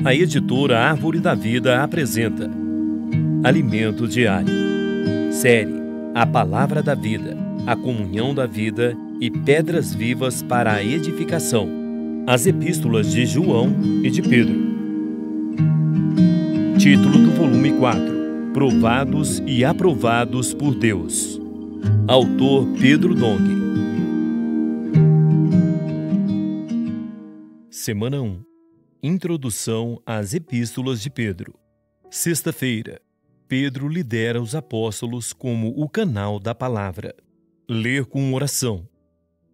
A editora Árvore da Vida apresenta Alimento Diário. Série A Palavra da Vida, a Comunhão da Vida e Pedras Vivas para a Edificação. As Epístolas de João e de Pedro. Título do volume 4: Provados e Aprovados por Deus. Autor Pedro Dong. Semana 1. Introdução às Epístolas de Pedro. Sexta-feira. Pedro lidera os apóstolos como o canal da palavra. Ler com oração.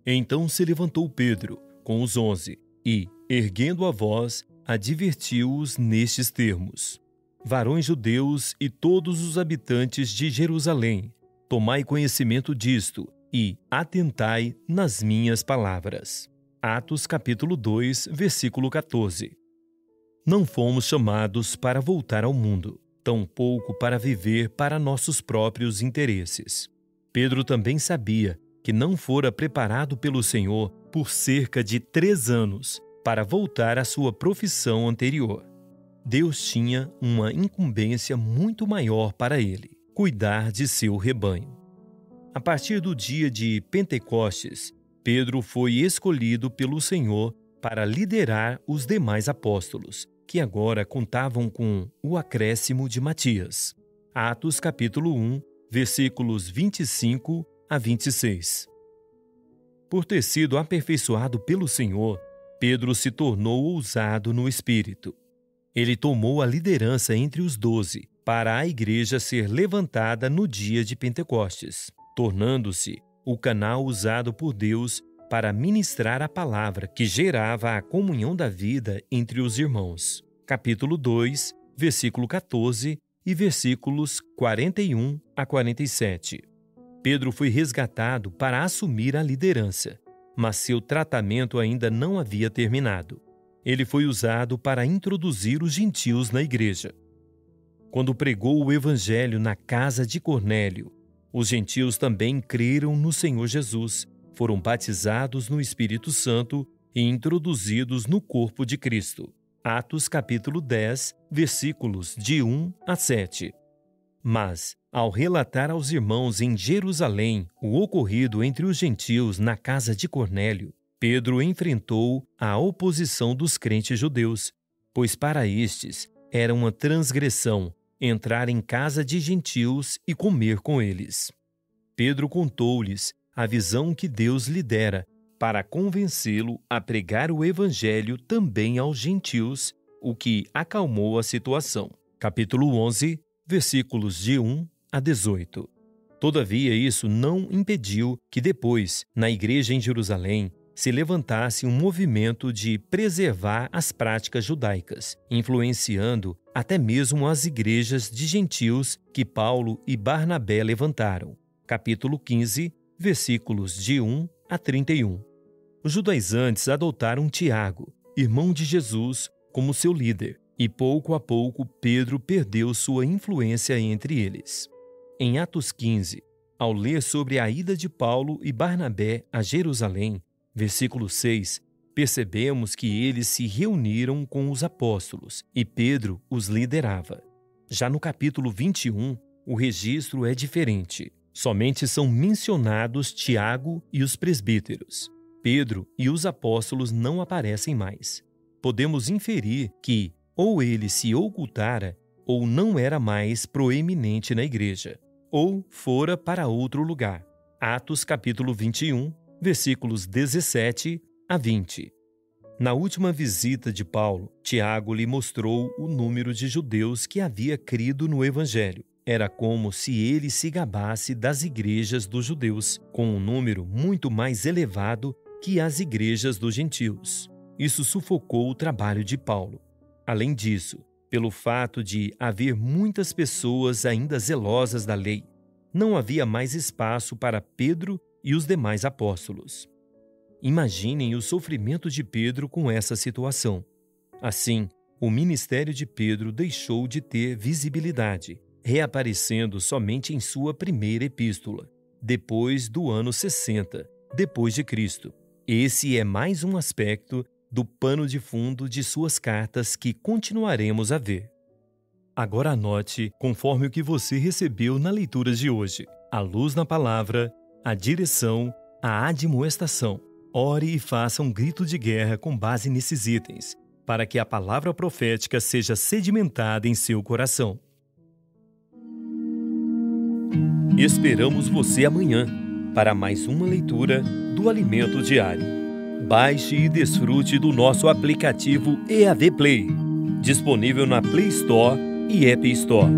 Então se levantou Pedro com os 11 e, erguendo a voz, advertiu-os nestes termos: Varões judeus e todos os habitantes de Jerusalém, tomai conhecimento disto e atentai nas minhas palavras. Atos capítulo 2, versículo 14. Não fomos chamados para voltar ao mundo, tampouco para viver para nossos próprios interesses. Pedro também sabia que não fora preparado pelo Senhor por cerca de 3 anos para voltar à sua profissão anterior. Deus tinha uma incumbência muito maior para ele: cuidar de seu rebanho. A partir do dia de Pentecostes, Pedro foi escolhido pelo Senhor para liderar os demais apóstolos, que agora contavam com o acréscimo de Matias. Atos capítulo 1, versículos 25 a 26. Por ter sido aperfeiçoado pelo Senhor, Pedro se tornou ousado no espírito. Ele tomou a liderança entre os 12 para a igreja ser levantada no dia de Pentecostes, tornando-se o canal usado por Deus para ministrar a palavra que gerava a comunhão da vida entre os irmãos. Capítulo 2, versículo 14 e versículos 41 a 47. Pedro foi resgatado para assumir a liderança, mas seu tratamento ainda não havia terminado. Ele foi usado para introduzir os gentios na igreja. Quando pregou o evangelho na casa de Cornélio, os gentios também creram no Senhor Jesus, foram batizados no Espírito Santo e introduzidos no corpo de Cristo. Atos capítulo 10, versículos de 1 a 7. Mas, ao relatar aos irmãos em Jerusalém o ocorrido entre os gentios na casa de Cornélio, Pedro enfrentou a oposição dos crentes judeus, pois para estes era uma transgressão entrar em casa de gentios e comer com eles. Pedro contou-lhes a visão que Deus lhe dera para convencê-lo a pregar o evangelho também aos gentios, o que acalmou a situação. Capítulo 11, versículos de 1 a 18. Todavia, isso não impediu que depois, na igreja em Jerusalém, se levantasse um movimento de preservar as práticas judaicas, influenciando até mesmo as igrejas de gentios que Paulo e Barnabé levantaram. Capítulo 15, versículos de 1 a 31. Os judaizantes adotaram Tiago, irmão de Jesus, como seu líder, e pouco a pouco Pedro perdeu sua influência entre eles. Em Atos 15, ao ler sobre a ida de Paulo e Barnabé a Jerusalém, versículo 6, percebemos que eles se reuniram com os apóstolos e Pedro os liderava. Já no capítulo 21, o registro é diferente. Somente são mencionados Tiago e os presbíteros. Pedro e os apóstolos não aparecem mais. Podemos inferir que ou ele se ocultara ou não era mais proeminente na igreja, ou fora para outro lugar. Atos capítulo 21, versículos 17 a 20. Na última visita de Paulo, Tiago lhe mostrou o número de judeus que havia crido no evangelho. Era como se ele se gabasse das igrejas dos judeus, com um número muito mais elevado que as igrejas dos gentios. Isso sufocou o trabalho de Paulo. Além disso, pelo fato de haver muitas pessoas ainda zelosas da lei, não havia mais espaço para Pedro e os demais apóstolos. Imaginem o sofrimento de Pedro com essa situação. Assim, o ministério de Pedro deixou de ter visibilidade, reaparecendo somente em sua primeira epístola, depois do ano 60, depois de Cristo. Esse é mais um aspecto do pano de fundo de suas cartas que continuaremos a ver. Agora anote, conforme o que você recebeu na leitura de hoje: a luz na palavra, a direção, a admoestação. Ore e faça um grito de guerra com base nesses itens, para que a palavra profética seja sedimentada em seu coração. Esperamos você amanhã para mais uma leitura do Alimento Diário. Baixe e desfrute do nosso aplicativo EAV Play, disponível na Play Store e App Store.